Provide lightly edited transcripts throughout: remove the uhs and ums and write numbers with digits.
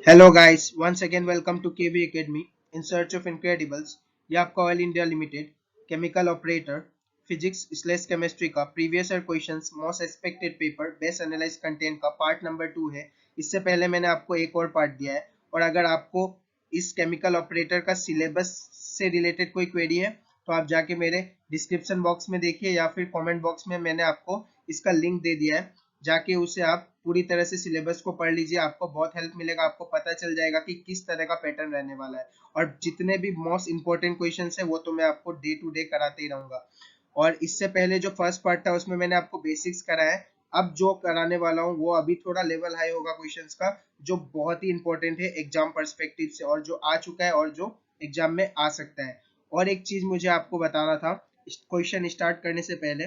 Hello guys, once again welcome to KV academy in search of incredibles. ये आपका Oil India Limited chemical operator physics slash chemistry का previous year questions most expected paper best analyse content का part number 2 है। इससे पहले मैंने आपको एक और पार्ट दिया है, और अगर आपको इस केमिकल ऑपरेटर का सिलेबस से रिलेटेड कोई क्वेरी है तो आप जाके मेरे डिस्क्रिप्शन बॉक्स में देखिए, या फिर कमेंट बॉक्स में मैंने आपको इसका लिंक दे दिया है। जाके उसे आप पूरी तरह से सिलेबस को पढ़ लीजिए, आपको बहुत हेल्प मिलेगा। आपको पता चल जाएगा कि किस तरह का पैटर्न रहने वाला है, और जितने भी मोस्ट इंपॉर्टेंट क्वेश्चंस है वो तो मैं आपको डे टू डे कराते ही रहूंगा। और इससे पहले जो फर्स्ट पार्ट था उसमें मैंने आपको बेसिक्स कराया है। अब जो कराने वाला हूँ वो अभी थोड़ा लेवल हाई होगा क्वेश्चंस का, जो बहुत ही इंपॉर्टेंट है एग्जाम पर्सपेक्टिव से, और जो आ चुका है और जो एग्जाम में आ सकता है। और एक चीज मुझे आपको बताना था क्वेश्चन स्टार्ट करने से पहले,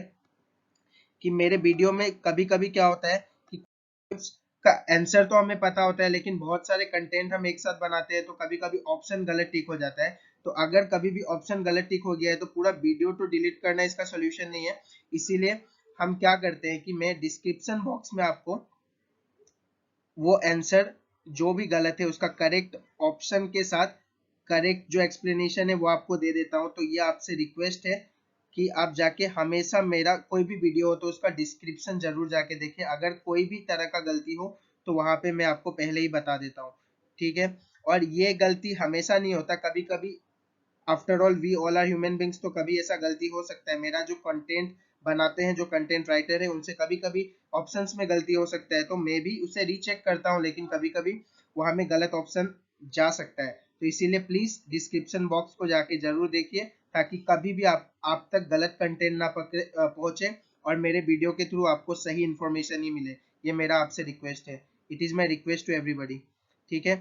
कि मेरे वीडियो में कभी कभी क्या होता है कि का आंसर तो हमें पता होता है, लेकिन बहुत सारे कंटेंट हम एक साथ बनाते हैं तो कभी कभी ऑप्शन गलत टिक हो जाता है। तो अगर कभी भी ऑप्शन गलत टिक हो गया है तो पूरा वीडियो तो डिलीट करना इसका सोल्यूशन नहीं है। इसीलिए हम क्या करते हैं कि मैं डिस्क्रिप्शन बॉक्स में आपको वो आंसर जो भी गलत है उसका करेक्ट ऑप्शन के साथ करेक्ट जो एक्सप्लेनेशन है वो आपको दे देता हूँ। तो ये आपसे रिक्वेस्ट है कि आप जाके हमेशा मेरा कोई भी वीडियो हो तो उसका डिस्क्रिप्शन जरूर जाके देखें। अगर कोई भी तरह का गलती हो तो वहां पे मैं आपको पहले ही बता देता हूँ, ठीक है। और ये गलती हमेशा नहीं होता, कभी कभी after all we all are human beings, तो कभी ऐसा गलती हो सकता है। मेरा जो कंटेंट बनाते हैं, जो कंटेंट राइटर है, उनसे कभी कभी ऑप्शंस में गलती हो सकता है, तो मैं भी उसे रीचेक करता हूँ, लेकिन कभी कभी वहां में गलत ऑप्शन जा सकता है। तो इसीलिए प्लीज डिस्क्रिप्शन बॉक्स को जाके जरूर देखिए, ताकि कभी भी आप तक गलत कंटेंट ना पहुंचे, और मेरे वीडियो के थ्रू आपको सही इंफॉर्मेशन ही मिले। ये मेरा आपसे रिक्वेस्ट है, it is my request to everybody, ठीक है।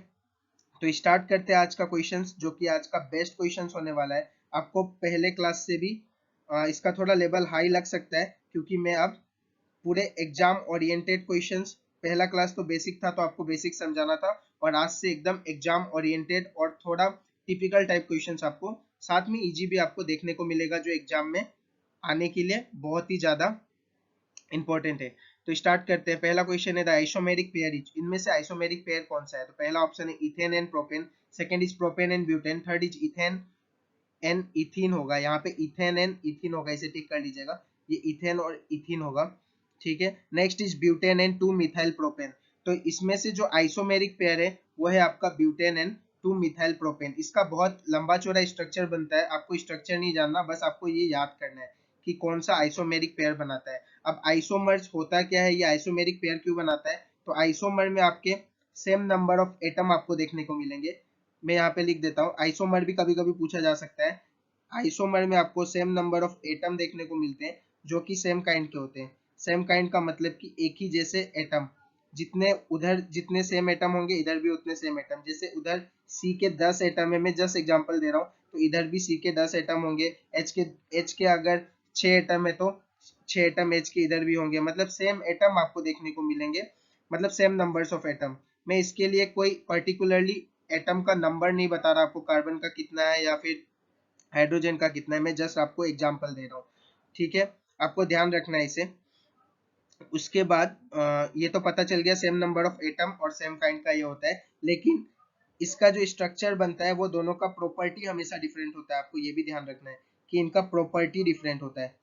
तो स्टार्ट करते हैं आज का क्वेश्चंस, जो कि आज का बेस्ट क्वेश्चंस होने वाला है। आपको पहले क्लास से भी इसका थोड़ा लेवल हाई लग सकता है, क्योंकि मैं अब पूरे एग्जाम ओरिएंटेड क्वेश्चंस, पहला क्लास तो बेसिक था तो आपको बेसिक समझाना था, और आज से एकदम एग्जाम ओरिएंटेड और थोड़ा टिपिकल टाइप क्वेश्चंस आपको, साथ में इजी भी आपको देखने को मिलेगा, जो एग्जाम में आने के लिए बहुत ही ज्यादा इंपॉर्टेंट है। तो स्टार्ट करते हैं। पहला क्वेश्चन है द आइसोमेरिक पेयर इज, इनमें से आइसोमेरिक पेयर कौन सा है? तो पहला ऑप्शन है ethane and propane, second is propane and butane, third is ethane and ethene होगा। यहाँ पे इथेन एंड इथीन होगा, इसे टिक कर लीजिएगा, ये इथेन और इथीन होगा, ठीक है। Next is butane and 2 methyl propane. तो इसमें से जो आइसोमेरिक पेयर है वो है आपका ब्यूटेन एंड 2 मिथाइल प्रोपेन। इसका बहुत लंबा चौड़ा स्ट्रक्चर बनता है, आपको स्ट्रक्चर नहीं जानना, बस आपको ये याद करना है कि कौन सा आइसोमेरिक पेयर बनाता है। अब आइसोमर्स होता क्या है, ये आइसोमेरिक पेयर क्यों बनाता है? तो आइसोमर में आपके सेम नंबर ऑफ एटम आपको देखने को मिलेंगे। मैं यहाँ पे लिख देता हूँ, आइसोमर भी कभी कभी पूछा जा सकता है। आइसोमर में आपको सेम नंबर ऑफ एटम देखने को मिलते हैं, जो कि सेम काइंड के होते हैं। सेम काइंड का मतलब कि एक ही जैसे एटम, जितने उधर जितने सेम एटम होंगे इधर भी उतने सेम एटम। जैसे उधर सी के 10 एटम है, मैं जस्ट एग्जांपल दे रहा हूँ, तो इधर भी सी के 10 एटम होंगे। एच के अगर 6 एटम है तो 6 एटम एच के इधर भी होंगे, मतलब सेम एटम आपको देखने को मिलेंगे, मतलब सेम नंबर्स ऑफ एटम। मैं इसके लिए कोई पर्टिकुलरली एटम का नंबर नहीं बता रहा आपको, कार्बन का कितना है या फिर हाइड्रोजन का कितना है, मैं जस्ट आपको एग्जांपल दे रहा हूँ, ठीक है। आपको ध्यान रखना है इसे। उसके बाद ये तो पता चल गया सेम नंबर ऑफ एटम और सेम काइंड का ये होता है, लेकिन इसका जो स्ट्रक्चर बनता है वो दोनों का प्रॉपर्टी हमेशा डिफरेंट होता है। आपको ये भी ध्यान रखना है कि इनका प्रॉपर्टी डिफरेंट होता है।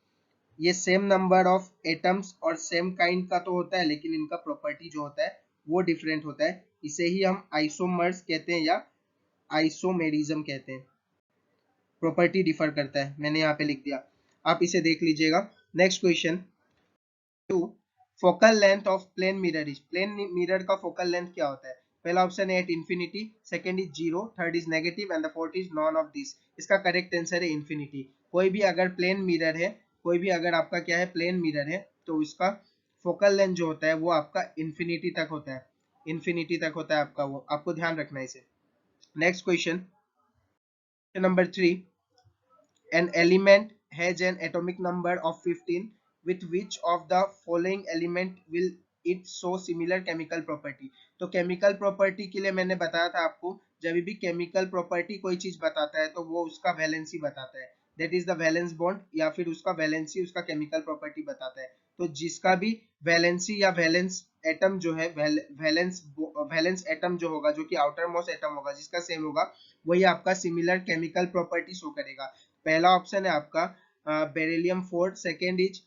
ये सेम नंबर ऑफ एटम्स और सेम काइंड का तो होता है, लेकिन इनका प्रॉपर्टी जो होता है वो डिफरेंट होता है। इसे ही हम आइसोमर्स कहते हैं या आइसोमेरिज्म कहते हैं। प्रॉपर्टी डिफर करता है, मैंने यहाँ पे लिख दिया, आप इसे देख लीजिएगा। Next question 2, focal length of plane mirror is, plane mirror का फोकल लेंथ क्या होता है? पहला ऑप्शन है at infinity, second is zero, third is negative and the fourth is none of this. इसका करेक्ट आंसर है इंफिनिटी। कोई भी अगर प्लेन मिरर है, कोई भी अगर आपका क्या है प्लेन मिरर है, तो इसका फोकल लेंथ जो होता है वो आपका इंफिनिटी तक होता है, इंफिनिटी तक होता है आपका वो, आपको ध्यान रखना है इसे। Next question number 3, an element has an atomic number of 15, with which of the following element will it show similar chemical property? तो केमिकल प्रॉपर्टी के लिए मैंने बताया था आपको, जब भी केमिकल प्रॉपर्टी कोई चीज बताता है तो वो उसका वैलेंसी बताता है, that is the valence bond, या फिर उसका वैलेंसी उसका केमिकल प्रॉपर्टी बताता है। तो जिसका भी वैलेंसी या वैलेंस एटम जो है, वैलेंस एटम जो होगा, जो कि आउटर मोस्ट एटम होगा, जिसका सेम होगा, वही आपका सिमिलर केमिकल प्रॉपर्टी शो करेगा। पहला ऑप्शन है आपका बेरिलियम 4, सेकेंड इज,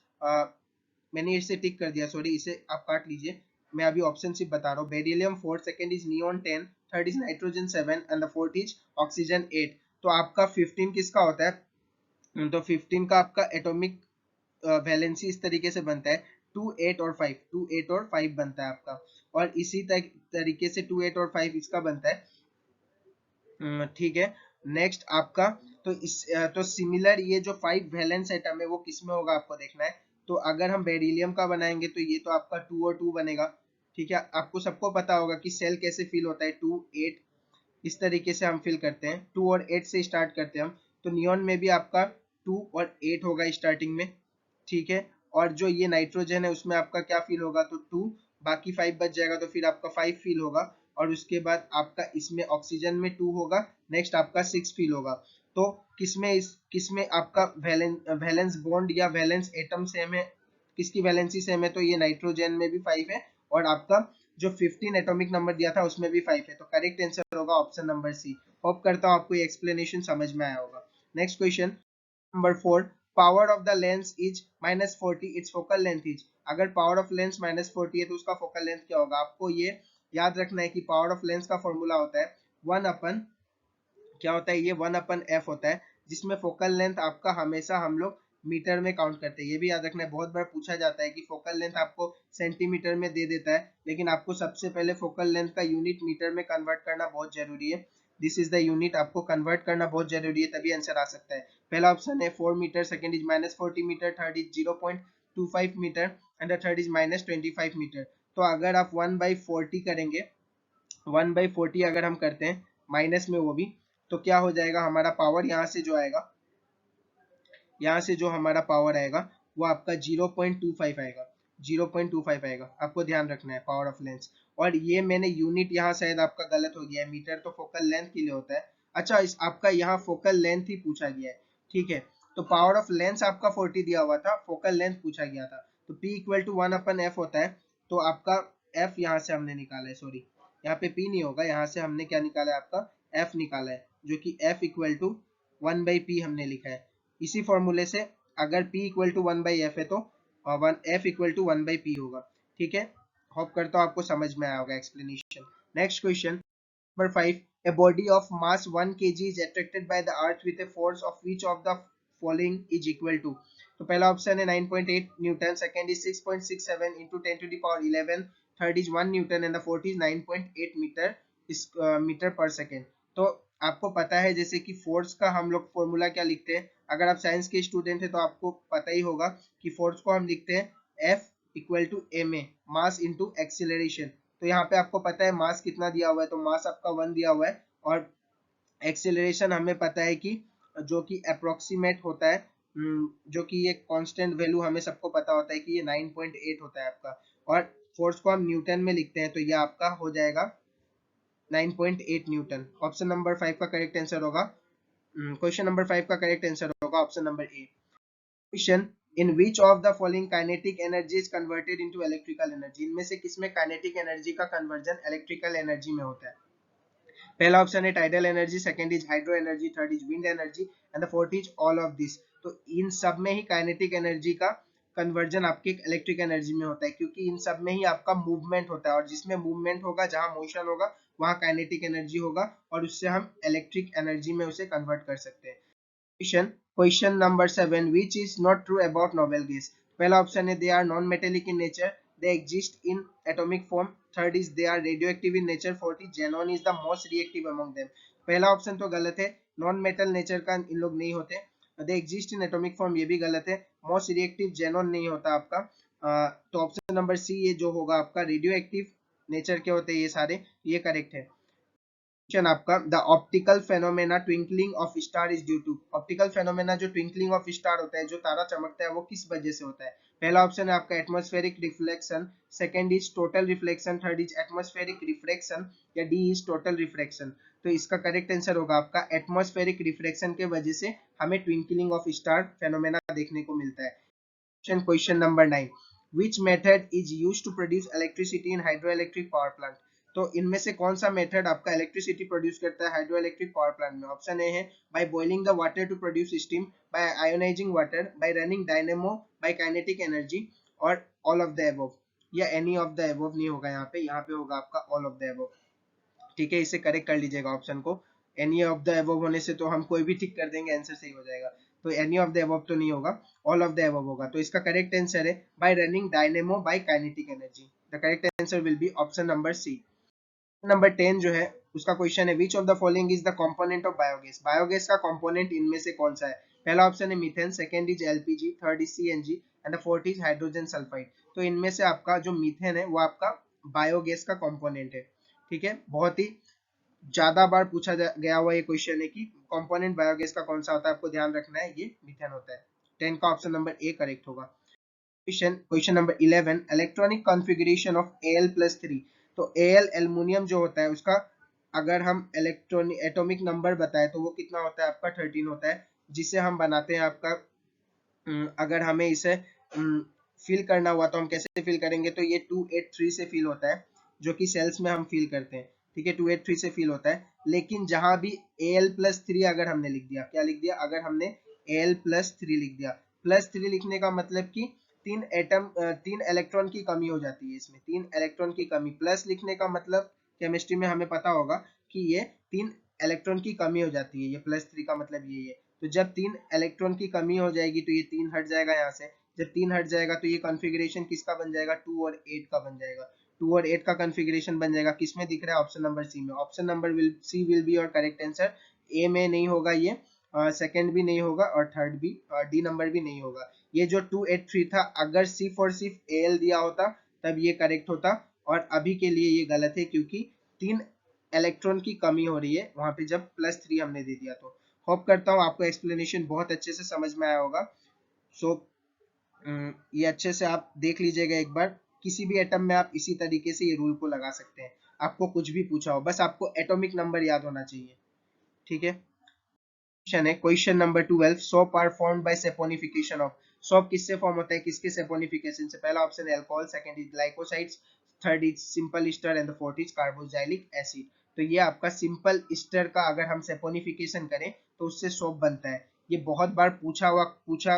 मैंने इसे टिक कर दिया, सॉरी, इसे आप काट लीजिए, मैं अभी ऑप्शन सिर्फ बता रहा हूँ। Beryllium 4, second is neon 10, third is nitrogen 7 and the fourth is oxygen 8। तो आपका 15 किसका होता है? तो 15 का आपका एटॉमिक वैलेंसी इस तरीके से बनता है, 2, 8 और 5, 2, 8 और 5 बनता है आपका। और इसी तरीके से 2, 8 और 5 इसका बनता है, ठीक है। नेक्स्ट आपका, तो सिमिलर ये जो 5 वैलेंस एटम है वो किस में होगा आपको देखना है। तो अगर हम बेरिलियम का बनाएंगे तो ये तो आपका 2 और 2 बनेगा, ठीक है। आपको सबको पता होगा कि सेल कैसे फिल होता है, 2, 8 इस तरीके से हम फिल करते हैं, 2 और 8 से स्टार्ट करते हैं हम। तो नियॉन में भी आपका 2 और 8 होगा स्टार्टिंग में, ठीक है। और जो ये नाइट्रोजन है उसमें आपका क्या फील होगा, तो 2, बाकी 5 बच जाएगा, तो फिर आपका 5 फील होगा। और उसके बाद आपका इसमें ऑक्सीजन में 2 होगा, नेक्स्ट आपका 6 फील होगा। तो किसमें आपका वैलेंस बॉन्ड या वैलेंस एटम सेम है, किसकी वैलेंसी सेम है, तो ये नाइट्रोजन में भी 5 है, और आपका जो 15 एटॉमिक नंबर दिया था उसमें भी 5 है। तो करेक्ट आंसर होगा ऑप्शन नंबर सी। होप करता हूँ आपको ये एक्सप्लेनेशन समझ में आया होगा। Next question number 4, power of the lens is -40, it's focal length is. अगर पावर ऑफ लेंस -40 है तो उसका फोकल लेंथ क्या होगा? आपको ये याद रखना है कि पावर ऑफ लेंस का फॉर्मूला होता है 1 अपन, क्या होता है ये, 1/f होता है, जिसमें फोकल लेंथ आपका हमेशा हम लोग मीटर में काउंट करते हैं। ये भी याद रखना है, बहुत बार पूछा जाता है कि फोकल लेंथ आपको सेंटीमीटर में दे देता है, लेकिन आपको सबसे पहले फोकल लेंथ का यूनिट मीटर में कन्वर्ट करना बहुत जरूरी है। दिस इज द यूनिट, आपको कन्वर्ट करना बहुत जरूरी है, तभी आंसर आ सकता है। पहला ऑप्शन है 4 metre, second is -40 metre, third is 0.25 metre and the third is -25 metre. तो अगर आप 1/40 करेंगे, 1/40 अगर हम करते हैं माइनस में वो भी, तो क्या हो जाएगा हमारा पावर, यहाँ से जो आएगा, यहाँ से जो हमारा पावर आएगा वो आपका 0.25 आएगा, 0.25 आएगा। आपको ध्यान रखना है पावर ऑफ लेंस। और ये मैंने यूनिट यहाँ शायद आपका गलत हो गया है, मीटर तो फोकल लेंथ के लिए होता है। अच्छा, इस आपका यहाँ फोकल लेंथ ही पूछा गया है, ठीक है। तो पावर ऑफ लेंस आपका 40 दिया हुआ था, फोकल लेंथ पूछा गया था, तो P इक्वल टू 1/f होता है। तो आपका F यहाँ से हमने निकाला है, सॉरी, यहाँ पे P नहीं होगा, यहाँ से हमने क्या निकाला है, आपका F निकाला है, जो कि F इक्वल टू 1/P हमने लिखा है। इसी फॉर्मूले से अगर P इक्वल टू 1/f है तो F इक्वल टू 1/P होगा, ठीक है। होप करता हूँ आपको समझ में आया होगा explanation. Next question number 5, a body of mass 1 kg is attracted by the earth with a force of which of the following is equal to। तो पहला ऑप्शन है 9.8 newton, second is 6.67 into 10 to the power 11, third is 1 newton and the fourth is 9.8 metre metre पर second. तो आपको पता है जैसे कि फोर्स का हम लोग फॉर्मूला क्या लिखते हैं, अगर आप साइंस के स्टूडेंट हैं तो आपको पता ही होगा कि फोर्स को हम लिखते हैं F equal to ma, mass into acceleration. तो यहाँ पे आपको पता है मास कितना दिया हुआ है, तो मास आपका 1 दिया हुआ है, और एक्सेलरेशन हमें पता है कि जो कि अप्रोक्सीमेट होता है, जो कि ये कांस्टेंट वैल्यू हमें सबको पता होता है कि ये 9.8 होता है आपका। और फोर्स को हम न्यूटन में लिखते हैं, तो ये आपका हो जाएगा 9.8 न्यूटन। ऑप्शन नंबर 5 का करेक्ट आंसर होगा, क्वेश्चन नंबर 5 का करेक्ट आंसर होगा option number A. Question, in which of the following kinetic energy is converted into electrical energy. इनमें से किसमें काइनेटिक एनर्जी का कन्वर्जन इलेक्ट्रिकल एनर्जी में होता है? पहला ऑप्शन है tidal energy, second is hydro energy, third is wind energy and the fourth is all of this. तो इन सब में ही काइनेटिक एनर्जी का कन्वर्जन आपके इलेक्ट्रिक एनर्जी में होता है, क्योंकि इन सब में ही आपका मूवमेंट होता है, और जिसमें मूवमेंट होगा, जहां मोशन होगा, वहां काइनेटिक एनर्जी होगा, और उससे हम इलेक्ट्रिक एनर्जी में उसे कन्वर्ट कर सकते हैं। Question number 7, which is not true about noble gas। पहला ऑप्शन है they are non metallic in nature, they exist in atomic form, third is they are radioactive in nature, fourth is xenon is the most reactive among them। पहला option तो गलत है, non metal nature का इन लोग नहीं होते। they exist in atomic form ये भी गलत है, मोस्ट रिएक्टिव xenon नहीं होता आपका। तो ऑप्शन नंबर सी ये जो होगा आपका, रेडियो एक्टिव नेचर के होते हैं ये सारे, ये करेक्ट है। क्वेश्चन आपका, the optical phenomena twinkling of star is due to. Optical phenomena जो ट्विंकलिंग ऑफ स्टार होता है, जो तारा चमकता है, वो किस वजह से होता है? पहला ऑप्शन है आपका atmospheric reflection, second is total reflection, third is atmospheric refraction, या डी इज टोटल रिफ्रैक्शन। तो इसका करेक्ट आंसर होगा आपका एटमॉस्फेरिक रिफ्रैक्शन के वजह से हमें ट्विंकलिंग ऑफ स्टार फेनोमेना देखने को मिलता है। Question number 9, which method is use to produce electricity in hydroelectric power plant. तो इनमें से कौन सा मेथड आपका इलेक्ट्रिसिटी प्रोड्यूस करता है हाइड्रो इलेक्ट्रिक पावर प्लांट में? ऑप्शन ए है by boiling the water to produce steam, by ionising water, by running dynamo, by kinetic energy, और ऑल ऑफ द अबव, या एनी ऑफ द अबव नहीं होगा यहाँ पे होगा आपका ऑल ऑफ द अबव। ठीक है, इसे करेक्ट कर लीजिएगा ऑप्शन को। एनी ऑफ द अबव होने से तो हम कोई भी टिक कर देंगे, आंसर सही हो जाएगा। तो एनी ऑफ द अबव तो नहीं होगा, ऑल ऑफ द अबव होगा। तो इसका करेक्ट आंसर है by running dynamo by kinetic energy. The correct answer will be option number C. Number 10 जो है उसका क्वेश्चन है which of the following is the component of biogas. Biogas का component इनमें से कौन सा है? पहला ऑप्शन है methane, second is LPG, third is CNG and the fourth is hydrogen sulphide. तो इनमें से आपका जो मीथेन है वो आपका बायोगैस का कंपोनेंट है। ठीक है, बहुत ही ज्यादा बार पूछा गया हुआ ये क्वेश्चन है कि कंपोनेंट बायोगैस का कौन सा होता है, आपको ध्यान रखना है, ये मीथेन होता है। 10 का ऑप्शन नंबर ए करेक्ट होगा। Question number 11, electronic configuration of Al+3। तो Al एल्युमिनियम जो होता है उसका अगर हम इलेक्ट्रॉनिक एटॉमिक नंबर बताए तो वो कितना होता है आपका 13 होता है, जिसे हम बनाते हैं आपका अगर हमें इसे फिल करना हुआ तो हम कैसे फिल करेंगे? तो ये 283 से फिल होता है, जो कि सेल्स में हम फिल करते हैं। ठीक है, 283 से फिल होता है। लेकिन जहां भी Al+3 अगर हमने लिख दिया, क्या लिख दिया? अगर हमने Al+3 लिख दिया, +3 लिखने का मतलब कि तीन इलेक्ट्रॉन की कमी हो जाती है इसमें, 3 इलेक्ट्रॉन की कमी। प्लस लिखने का मतलब केमिस्ट्री में हमें पता होगा कि ये 3 इलेक्ट्रॉन की कमी हो जाती है, ये +3 का मतलब ये है। तो जब 3 इलेक्ट्रॉन की कमी हो जाएगी तो ये 3 हट जाएगा यहाँ से। जब 3 हट जाएगा तो ये कॉन्फ़िगरेशन किसका बन जाएगा? 2 और 8 का बन जाएगा। 2 और 8 का कॉन्फ़िगरेशन बन जाएगा, किसमें दिख रहा है? ऑप्शन नंबर सी में। Option number C will be your correct answer. A में नहीं होगा ये, सेकंड भी नहीं होगा और थर्ड भी, डी नंबर भी नहीं होगा। ये जो 283 था, अगर सिर्फ और सिर्फ एल दिया होता तब ये करेक्ट होता, और अभी के लिए ये गलत है क्योंकि 3 इलेक्ट्रॉन की कमी हो रही है वहां पे जब +3 हमने दे दिया। तो होप करता हूँ आपको एक्सप्लेनेशन बहुत अच्छे से समझ में आया होगा। सो ये अच्छे से आप देख लीजिएगा एक बार, किसी भी एटम में आप इसी तरीके से ये रूल को लगा सकते हैं। आपको कुछ भी पूछा हो, बस आपको एटॉमिक नंबर याद होना चाहिए। ठीक है, क्वेश्चन है question number 12, soap are formed by saponification of. Soap किससे फॉर्म होता है, किसके सेपोनिफिकेशन से? पहला ऑप्शन है alcohol, second is glycosides, third is simple ester and the fourth is carboxylic acid. तो ये आपका सिंपल ईस्टर का अगर हम सेपोनिफिकेशन करें तो उससे सोप बनता है। ये बहुत बार पूछा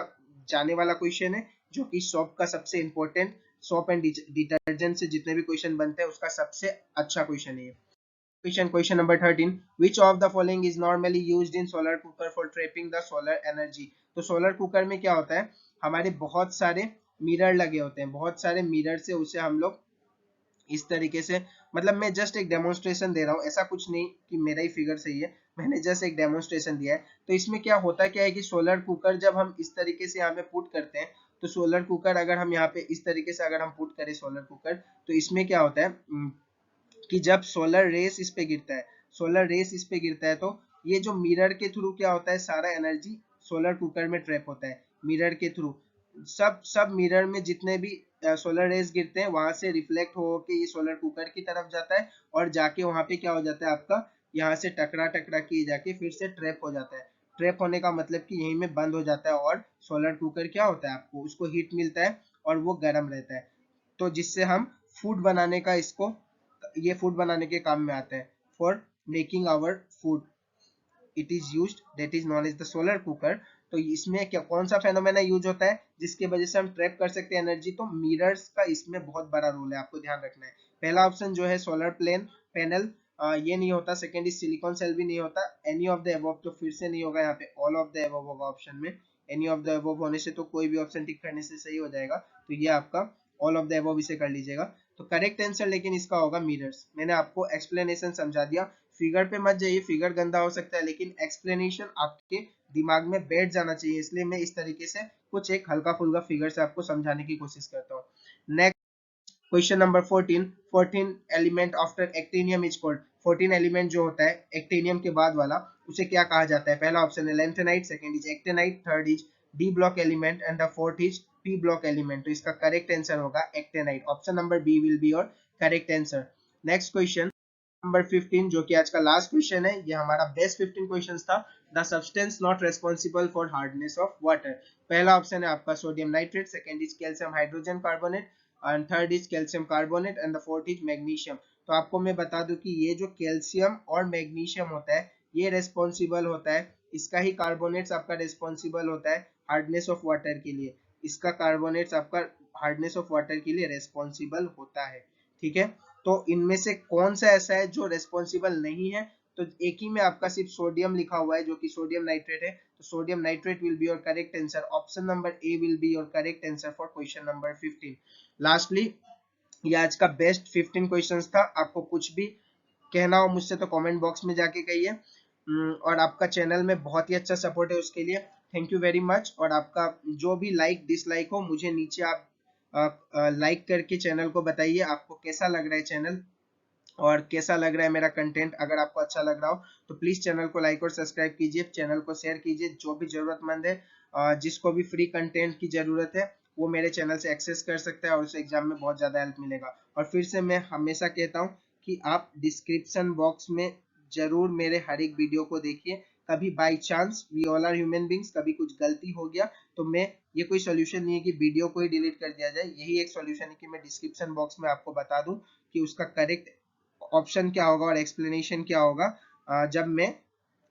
जाने वाला क्वेश्चन है, जो कि सोप का सबसे इंपॉर्टेंट, सोप एंड डिटर्जेंट से जितने भी क्वेश्चन बनते हैं उसका सबसे अच्छा क्वेश्चन है। Question number 13. Which of the following is normally used in solar cooker for trapping the solar energy? तो सोलर कुकर में क्या होता है, हमारे बहुत सारे मिरर लगे होते हैं, बहुत सारे मिरर से उसे हम लोग इस तरीके से, मतलब मैं जस्ट एक डेमोन्स्ट्रेशन दे रहा हूँ, ऐसा कुछ नहीं कि मेरा ही फिगर सही है, मैंने जस्ट एक डेमोन्स्ट्रेशन दिया है। तो इसमें क्या है कि सोलर कुकर जब हम इस तरीके से यहाँ पे पुट करते हैं, तो सोलर कुकर अगर हम यहाँ पे इस तरीके से अगर हम पुट करें सोलर कुकर, तो इसमें क्या होता है कि जब सोलर रेस इस पे गिरता है, सोलर रेस इस पे गिरता है, तो ये जो मिरर के थ्रू क्या होता है, सारा एनर्जी सोलर कुकर में ट्रैप होता है मिरर के थ्रू। सब सब मिरर में जितने भी सोलर रेस गिरते हैं वहां से रिफ्लेक्ट हो के ये सोलर कुकर की तरफ जाता है, और जाके वहां पे क्या हो जाता है आपका, यहाँ से टकरा टकरा के जाके फिर से ट्रैप हो जाता है। ट्रैप होने का मतलब कि यहीं में बंद हो जाता है, और सोलर कुकर क्या होता है, आपको उसको हीट मिलता है और वो गर्म रहता है। तो जिससे हम फूड बनाने का इसको, ये फूड बनाने के काम में आता है। For making our food it is used, that is known as the solar cooker. तो इसमें क्या, कौन सा फेनोमेना यूज होता है जिसके वजह से हम ट्रैप कर सकते हैं एनर्जी? तो मिरर्स का इसमें बहुत बड़ा रोल है, आपको ध्यान रखना है। पहला ऑप्शन जो है सोलर प्लेन पैनल, ये नहीं होता। सेकेंड इज सिलिकॉन सेल भी नहीं होता। एनी ऑफ द अबव तो फिर से नहीं होगा, यहाँ पे ऑल ऑफ द अबव होगा ऑप्शन में। एनी ऑफ द अबव होने से तो कोई भी ऑप्शन टिक करने से सही हो जाएगा, तो ये आपका ऑल ऑफ द अबव इसे कर लीजिएगा। तो करेक्ट आंसर लेकिन इसका होगा मिरर्स। मैंने आपको एक्सप्लेनेशन समझा दिया, फिगर पे मत जाइए, फिगर गंदा हो सकता है लेकिन एक्सप्लेनेशन आपके दिमाग में बैठ जाना चाहिए, इसलिए मैं इस तरीके से कुछ एक हल्का फुल्का फिगर से आपको समझाने की कोशिश करता हूँ। Next question number 14, 14 element after actinium is called. 14 element जो होता है एक्टिनियम के बाद वाला, उसे क्या कहा जाता है? पहला ऑप्शन है lanthanide, second is actinide, third is D block element and the fourth is P block element. तो इसका करेक्ट आंसर होगा actinide. Option number B will be your correct answer. Next question number 15 जो कि आज का last question है, ये हमारा बेस्ट 15 क्वेश्चंस था। The substance not responsible for hardness of water. पहला ऑप्शन है आपका sodium nitrate, second is calcium hydrogen carbonate, and third is calcium carbonate, and the fourth is magnesium. तो आपको मैं बता दूं कि ये जो कैल्शियम और मैग्नीशियम होता है, ये रेस्पॉन्सिबल होता है, इसका ही कार्बोनेट्स आपका रेस्पॉन्सिबल होता है हार्डनेस ऑफ वाटर के लिए। इसका कार्बोनेट्स आपका हार्डनेस ऑफ वाटर के लिए रेस्पॉन्सिबल होता है। ठीक है, तो इनमें से कौन सा ऐसा है जो रेस्पॉन्सिबल नहीं है? तो एक ही में आपका सिर्फ सोडियम लिखा हुआ है जो कि सोडियम नाइट्रेट है, तो sodium nitrate will be your correct answer. Option number A will be your correct answer for question number 15। Lastly, ये आज का बेस्ट 15 क्वेश्चंस था। आपको कुछ भी कहना हो मुझसे तो कमेंट बॉक्स में जाके कहिए। और आपका चैनल में बहुत ही अच्छा सपोर्ट है, उसके लिए थैंक यू वेरी मच। और आपका जो भी लाइक डिसलाइक हो मुझे नीचे आप लाइक करके चैनल को बताइए आपको कैसा लग रहा है चैनल, और कैसा लग रहा है मेरा कंटेंट। अगर आपको अच्छा लग रहा हो तो प्लीज चैनल को लाइक और सब्सक्राइब कीजिए, चैनल को शेयर कीजिए। जो भी जरूरतमंद है, जिसको भी फ्री कंटेंट की जरूरत है, वो मेरे चैनल से एक्सेस कर सकता है और उसे एग्जाम में बहुत ज्यादा हेल्प मिलेगा। और फिर से मैं हमेशा कहता हूँ कि आप डिस्क्रिप्शन बॉक्स में जरूर मेरे हर एक वीडियो को देखिए। कभी by chance, we all are human beings, कभी कुछ गलती हो गया तो मैं, ये कोई सोल्यूशन नहीं है कि वीडियो को ही डिलीट कर दिया जाए। यही एक सोल्यूशन है कि मैं डिस्क्रिप्शन बॉक्स में आपको बता दूं कि उसका करेक्ट ऑप्शन क्या होगा और एक्सप्लेनेशन क्या होगा। जब मैं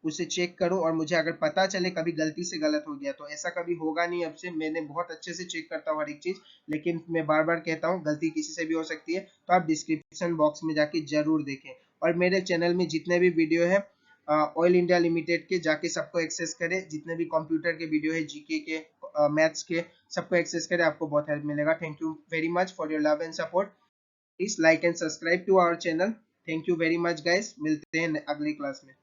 उसे चेक करूं और मुझे अगर पता चले कभी गलती से गलत हो गया, तो ऐसा कभी होगा नहीं। अब से मैंने बहुत अच्छे से चेक करता हूँ हर एक चीज, लेकिन मैं बार बार कहता हूँ गलती किसी से भी हो सकती है। तो आप डिस्क्रिप्शन बॉक्स में जाके जरूर देखें। और मेरे चैनल में जितने भी वीडियो है ऑयल इंडिया लिमिटेड के, जाके सबको एक्सेस करें। जितने भी कंप्यूटर के वीडियो है, जीके के, मैथ्स के, सबको एक्सेस करें, आपको बहुत हेल्प मिलेगा। Thank you very much for your love and support. Please like and subscribe to our channel. Thank you very much guys, मिलते हैं अगली क्लास में।